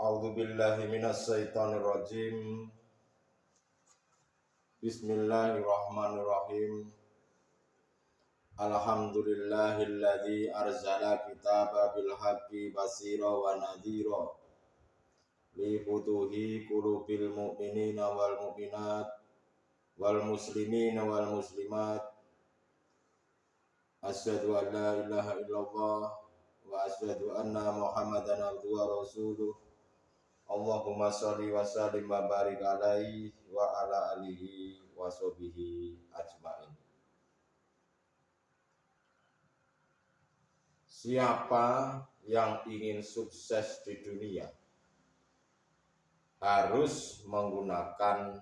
A'udzu billahi minas syaitonir rajim. Bismillahirrahmanirrahim. Alhamdulillahilladzi arzala kitaba bil haqqi basira wa nadhira li futuhi qulubil mu'minina wal mu'minat wal muslimina wal muslimat. Asyhadu an la ilaha illallah wa asyhadu anna Muhammadan abduhu wa rasuluh. Allahumma sholli wa sallim wa barik alaihi wa ala alihi wa sahbihi ajmain. Siapa yang ingin sukses di dunia harus menggunakan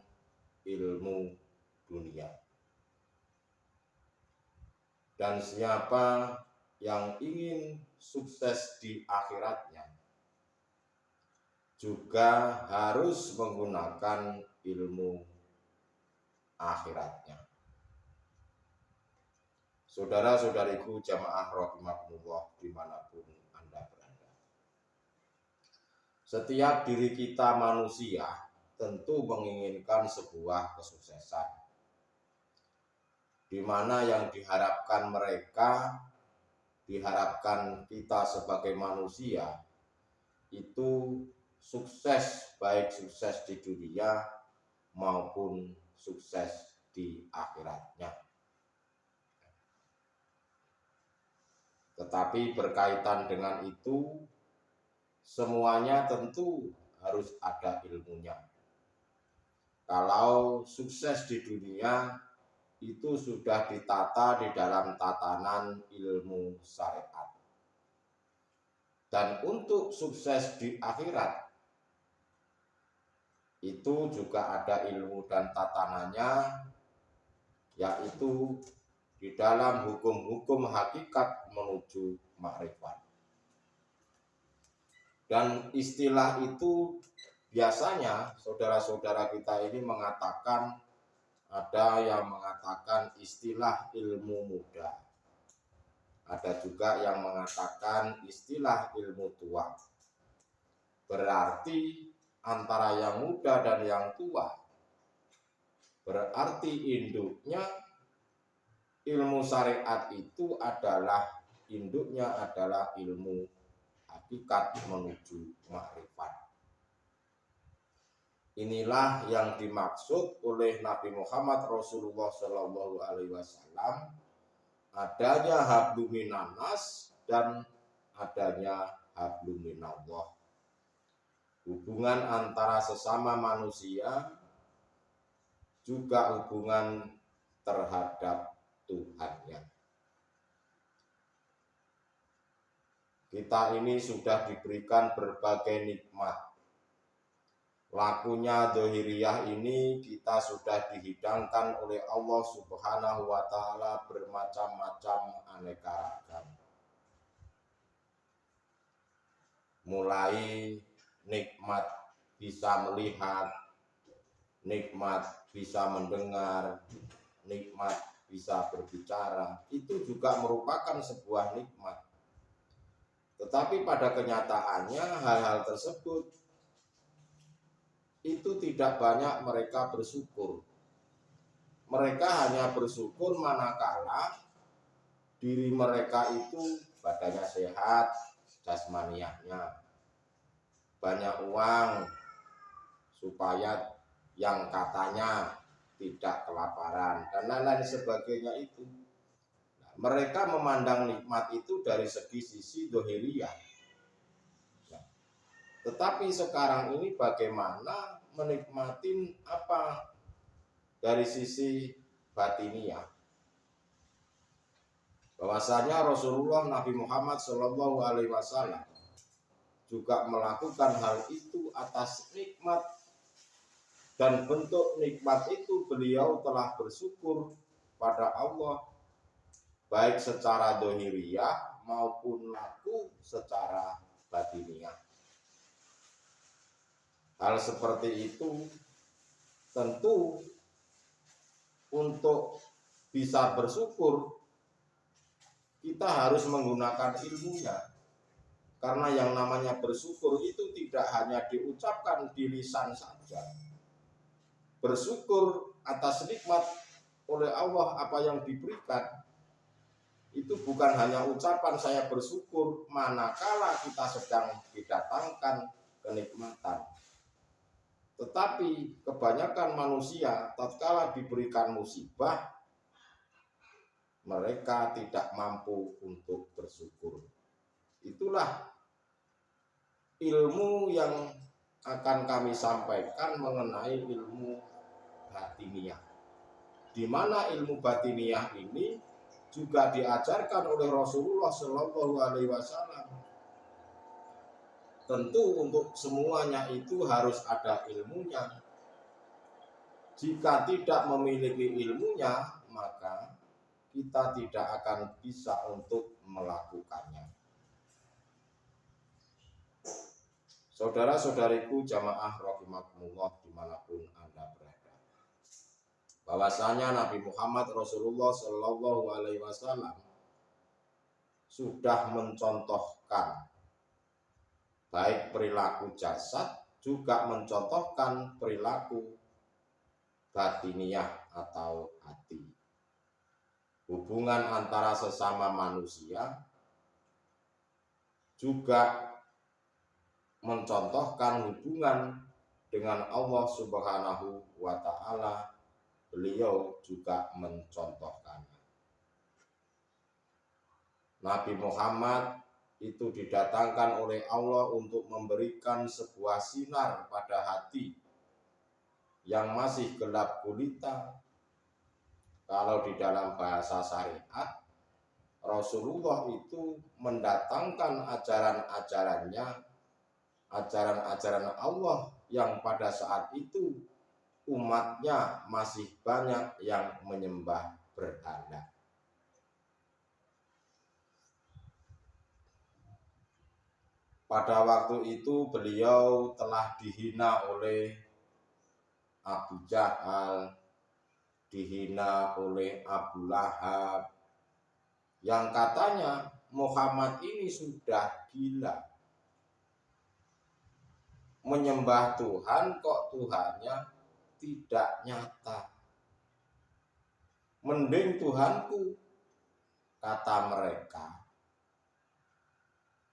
ilmu dunia. Dan siapa yang ingin sukses di akhiratnya juga harus menggunakan ilmu akhiratnya. Saudara-saudariku jamaah rahimakumullah dimanapun Anda berada. Setiap diri kita manusia tentu menginginkan sebuah kesuksesan, di mana yang diharapkan kita sebagai manusia itu sukses, baik sukses di dunia maupun sukses di akhiratnya. Tetapi berkaitan dengan itu, semuanya tentu harus ada ilmunya. Kalau sukses di dunia itu sudah ditata di dalam tatanan ilmu syariat. Dan untuk sukses di akhirat itu juga ada ilmu dan tatanannya, yaitu di dalam hukum-hukum hakikat menuju makrifat. Dan istilah itu biasanya saudara-saudara kita ini mengatakan, ada yang mengatakan istilah ilmu muda, ada juga yang mengatakan istilah ilmu tua. Berarti antara yang muda dan yang tua, berarti induknya ilmu syariat itu adalah ilmu hakikat menuju makrifat. Inilah yang dimaksud oleh Nabi Muhammad Rasulullah SAW, adanya hablum minannas dan adanya hablum minallah. Hubungan antara sesama manusia juga hubungan terhadap Tuhannya. Kita ini sudah diberikan berbagai nikmat. Lakunya dohiriyah ini kita sudah dihidangkan oleh Allah Subhanahu wa Ta'ala bermacam-macam aneka ragam. Mulai nikmat bisa melihat, nikmat bisa mendengar, nikmat bisa berbicara, itu juga merupakan sebuah nikmat. Tetapi pada kenyataannya hal-hal tersebut itu tidak banyak mereka bersyukur. Mereka hanya bersyukur manakala diri mereka itu badannya sehat, jasmaniahnya, banyak uang supaya yang katanya tidak kelaparan dan lain-lain sebagainya itu. Nah, mereka memandang nikmat itu dari sisi dohiriyah. Nah, tetapi sekarang ini bagaimana menikmati apa dari sisi batiniah? Bahwasanya Rasulullah Nabi Muhammad SAW juga melakukan hal itu atas nikmat, dan bentuk nikmat itu beliau telah bersyukur pada Allah baik secara dohiriyah maupun laku secara batiniah. Hal seperti itu tentu untuk bisa bersyukur kita harus menggunakan ilmunya. Karena yang namanya bersyukur itu tidak hanya diucapkan di lisan saja. Bersyukur atas nikmat oleh Allah apa yang diberikan itu bukan hanya ucapan saya bersyukur manakala kita sedang didatangkan kenikmatan. Tetapi kebanyakan manusia tatkala diberikan musibah mereka tidak mampu untuk bersyukur. Itulah ilmu yang akan kami sampaikan mengenai ilmu batiniyah. Di mana ilmu batiniyah ini juga diajarkan oleh Rasulullah Shallallahu Alaihi Wasallam. Tentu untuk semuanya itu harus ada ilmunya. Jika tidak memiliki ilmunya, maka kita tidak akan bisa untuk melakukannya. Saudara-saudariku jamaah rahimakumullah dimanapun Anda berada, bahwasanya Nabi Muhammad Rasulullah Shallallahu Alaihi Wasallam sudah mencontohkan baik perilaku jasad juga mencontohkan perilaku batiniyah atau hati. Hubungan antara sesama manusia juga mencontohkan hubungan dengan Allah Subhanahu wa Ta'ala. Beliau juga mencontohkannya. Nabi Muhammad itu didatangkan oleh Allah untuk memberikan sebuah sinar pada hati yang masih gelap gulita. Kalau di dalam bahasa syariat, Rasulullah itu mendatangkan ajaran-ajarannya, ajaran-ajaran Allah yang pada saat itu umatnya masih banyak yang menyembah berhala. Pada waktu itu beliau telah dihina oleh Abu Jahal, dihina oleh Abu Lahab, yang katanya Muhammad ini sudah gila. Menyembah Tuhan kok Tuhannya tidak nyata. Mending Tuhanku, kata mereka,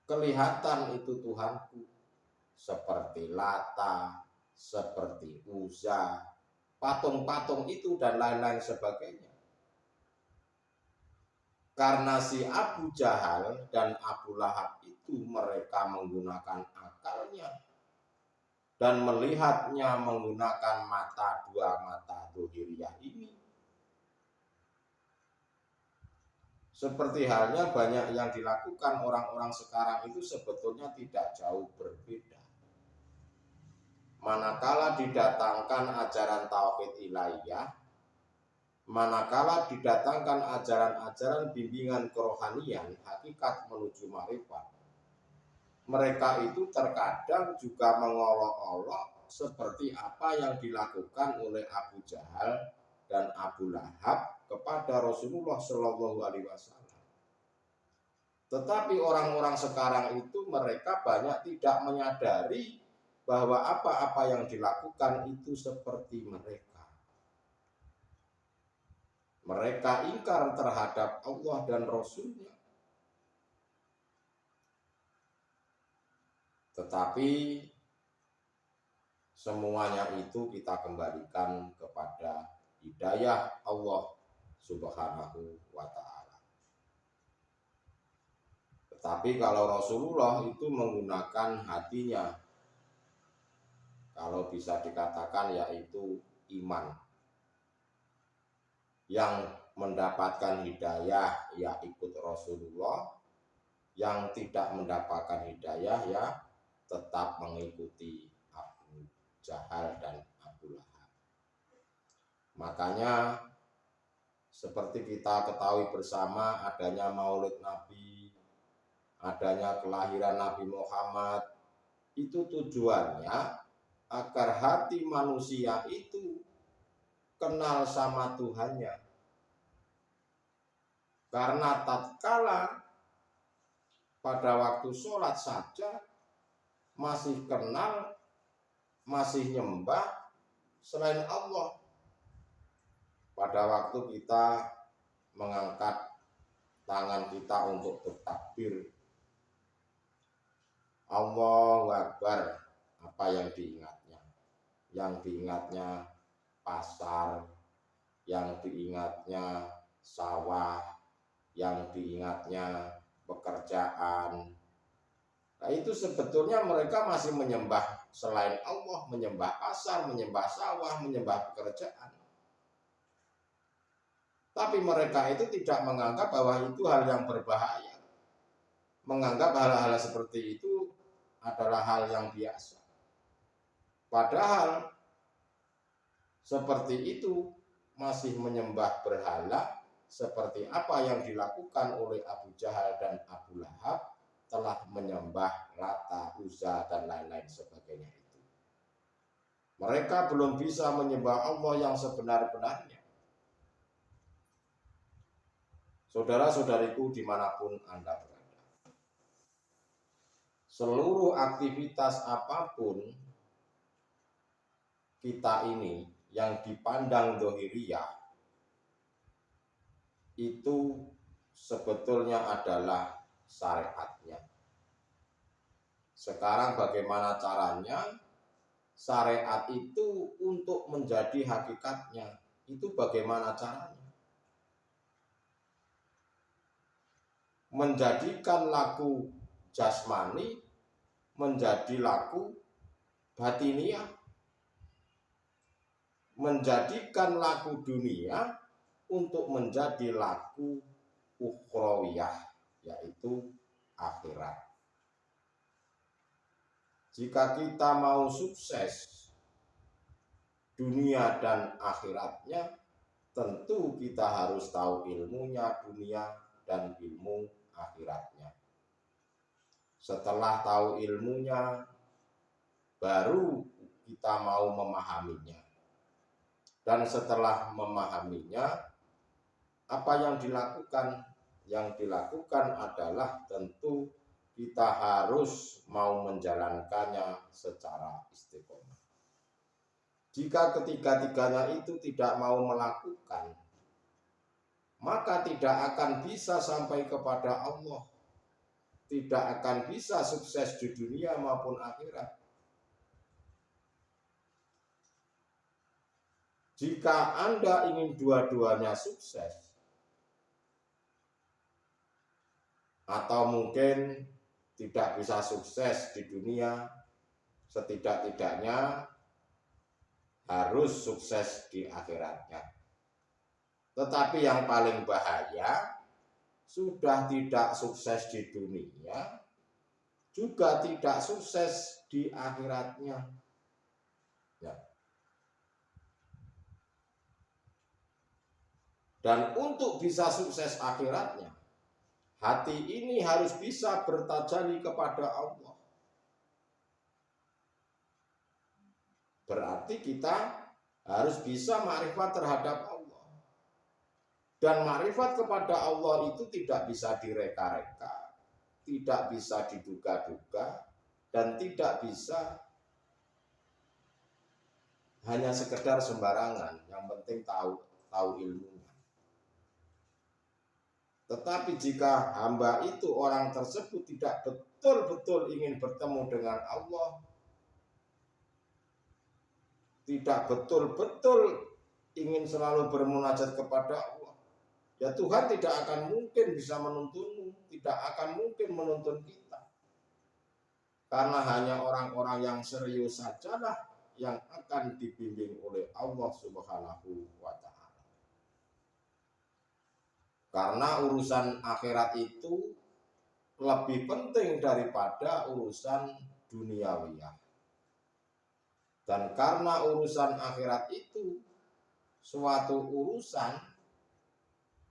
kelihatan itu Tuhanku, seperti Lata, seperti Uzza, patung-patung itu dan lain-lain sebagainya. Karena si Abu Jahal dan Abu Lahab itu mereka menggunakan akalnya dan melihatnya menggunakan dua mata dohiriyah ini. Seperti halnya banyak yang dilakukan orang-orang sekarang itu sebetulnya tidak jauh berbeda. Manakala didatangkan ajaran tauhid ilahiyah, manakala didatangkan ajaran-ajaran bimbingan kerohanian, hakikat menuju ma'rifat, mereka itu terkadang juga mengolok-olok seperti apa yang dilakukan oleh Abu Jahal dan Abu Lahab kepada Rasulullah Shallallahu Alaihi Wasallam. Tetapi orang-orang sekarang itu mereka banyak tidak menyadari bahwa apa-apa yang dilakukan itu seperti mereka. Mereka ingkar terhadap Allah dan Rasulnya. Tetapi semuanya itu kita kembalikan kepada hidayah Allah Subhanahu wa Ta'ala. Tetapi kalau Rasulullah itu menggunakan hatinya, kalau bisa dikatakan yaitu iman. Yang mendapatkan hidayah ya ikut Rasulullah, yang tidak mendapatkan hidayah ya tetap mengikuti Abu Jahal dan Abu Lahab. Makanya seperti kita ketahui bersama adanya Maulid Nabi, adanya kelahiran Nabi Muhammad, itu tujuannya agar hati manusia itu kenal sama Tuhannya. Karena tatkala pada waktu sholat saja masih kenal, masih nyembah selain Allah. Pada waktu kita mengangkat tangan kita untuk bertakbir, Allahu Akbar, apa yang diingatnya? Yang diingatnya pasar, yang diingatnya sawah, yang diingatnya pekerjaan. Nah, itu sebetulnya mereka masih menyembah selain Allah, menyembah pasar, menyembah sawah, menyembah pekerjaan. Tapi mereka itu tidak menganggap bahwa itu hal yang berbahaya. Menganggap hal-hal seperti itu adalah hal yang biasa. Padahal seperti itu masih menyembah berhala seperti apa yang dilakukan oleh Abu Jahal dan Abu Lahab, telah menyembah Lata, Uzza, dan lain-lain sebagainya itu. Mereka belum bisa menyembah Allah yang sebenar-benarnya. Saudara-saudariku dimanapun Anda berada, seluruh aktivitas apapun kita ini yang dipandang dohiriyah itu sebetulnya adalah syariatnya. Sekarang bagaimana caranya syariat itu untuk menjadi hakikatnya? Itu bagaimana caranya? Menjadikan laku jasmani menjadi laku batiniah, menjadikan laku dunia untuk menjadi laku ukhrawiyah, yaitu akhirat. Jika kita mau sukses dunia dan akhiratnya, tentu kita harus tahu ilmunya dunia dan ilmu akhiratnya. Setelah tahu ilmunya, baru kita mau memahaminya. Dan setelah memahaminya, apa yang dilakukan? Yang dilakukan adalah tentu kita harus mau menjalankannya secara istiqomah. Jika ketiga-tiganya itu tidak mau melakukan, maka tidak akan bisa sampai kepada Allah, tidak akan bisa sukses di dunia maupun akhirat. Jika Anda ingin dua-duanya sukses, atau mungkin tidak bisa sukses di dunia, setidak-tidaknya harus sukses di akhiratnya. Tetapi yang paling bahaya, sudah tidak sukses di dunia, juga tidak sukses di akhiratnya. Ya. Dan untuk bisa sukses akhiratnya, hati ini harus bisa bertajali kepada Allah. Berarti kita harus bisa makrifat terhadap Allah. Dan makrifat kepada Allah itu tidak bisa direka-reka, tidak bisa diduga-duga, dan tidak bisa hanya sekedar sembarangan. Yang penting tahu ilmunya. Tetapi jika hamba itu, orang tersebut tidak betul-betul ingin bertemu dengan Allah, tidak betul-betul ingin selalu bermunajat kepada Allah, ya Tuhan tidak akan mungkin bisa menuntunmu, tidak akan mungkin menuntun kita. Karena hanya orang-orang yang serius sajalah yang akan dibimbing oleh Allah Subhanahu wa Ta'ala. Karena urusan akhirat itu lebih penting daripada urusan duniawiyah. Dan karena urusan akhirat itu suatu urusan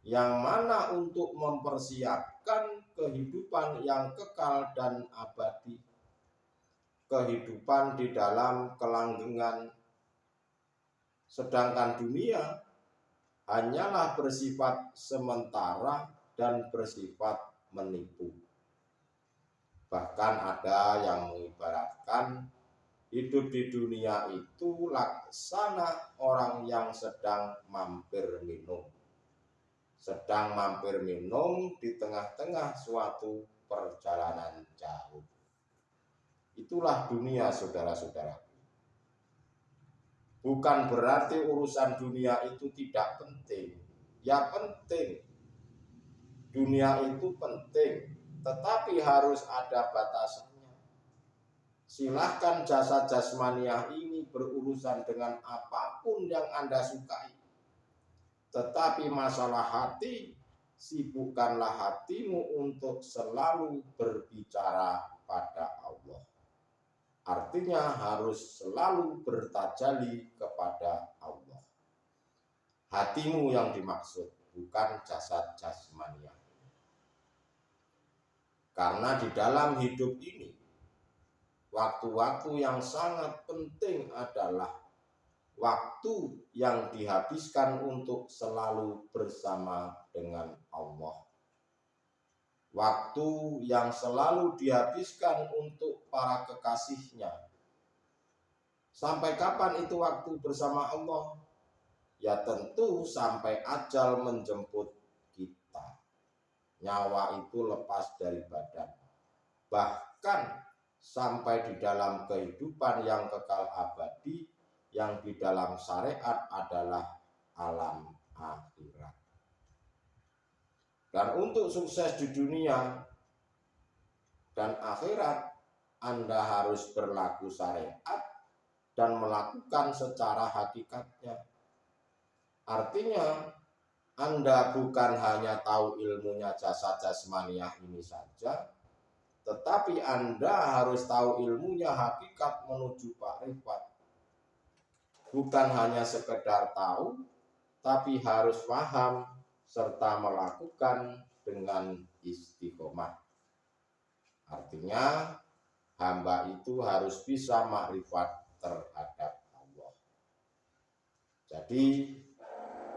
yang mana untuk mempersiapkan kehidupan yang kekal dan abadi, kehidupan di dalam kelanggengan. Sedangkan dunia hanyalah bersifat sementara dan bersifat menipu. Bahkan ada yang mengibaratkan hidup di dunia itu laksana orang yang sedang mampir minum. Sedang mampir minum di tengah-tengah suatu perjalanan jauh. Itulah dunia, saudara-saudara. Bukan berarti urusan dunia itu tidak penting. Ya penting. Dunia itu penting, tetapi harus ada batasannya. Silahkan jasa jasmaniah ini berurusan dengan apapun yang Anda sukai. Tetapi masalah hati, sibukkanlah hatimu untuk selalu berbicara pada Allah. Artinya harus selalu bertajali kepada Allah. Hatimu yang dimaksud, bukan jasad jasmaniah. Karena di dalam hidup ini, waktu-waktu yang sangat penting adalah waktu yang dihabiskan untuk selalu bersama dengan Allah. Waktu yang selalu dihabiskan untuk para kekasihnya. Sampai kapan itu waktu bersama Allah? Ya tentu sampai ajal menjemput kita. Nyawa itu lepas dari badan. Bahkan sampai di dalam kehidupan yang kekal abadi, yang di dalam syariat adalah alam akhirat. Dan untuk sukses di dunia dan akhirat, Anda harus berlaku syariat dan melakukan secara hakikatnya. Artinya, Anda bukan hanya tahu ilmunya jasa jasmaniah ini saja, tetapi Anda harus tahu ilmunya hakikat menuju makrifat. Bukan hanya sekedar tahu, tapi harus paham serta melakukan dengan istiqomah. Artinya, hamba itu harus bisa makrifat terhadap Allah. Jadi,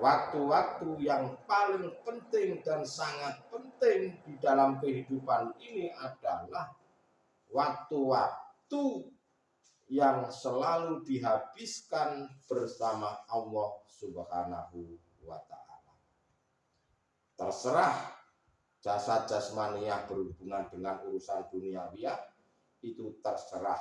waktu-waktu yang paling penting dan sangat penting di dalam kehidupan ini adalah waktu-waktu yang selalu dihabiskan bersama Allah Subhanahu wa Ta'ala. Terserah jasa jasmaniah berhubungan dengan urusan duniawiyah, itu terserah.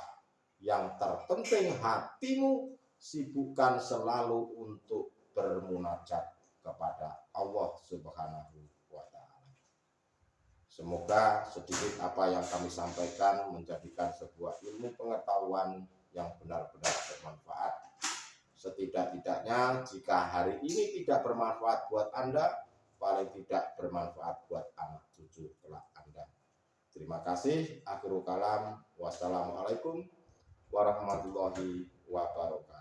Yang terpenting hatimu sibukkan selalu untuk bermunajat kepada Allah Subhanahu wa Ta'ala. Semoga sedikit apa yang kami sampaikan menjadikan sebuah ilmu pengetahuan yang benar-benar bermanfaat. Setidak-tidaknya jika hari ini tidak bermanfaat buat Anda, paling tidak bermanfaat buat anak cucu kelak Anda. Terima kasih. Akhirul kalam. Wassalamualaikum warahmatullahi wabarakatuh.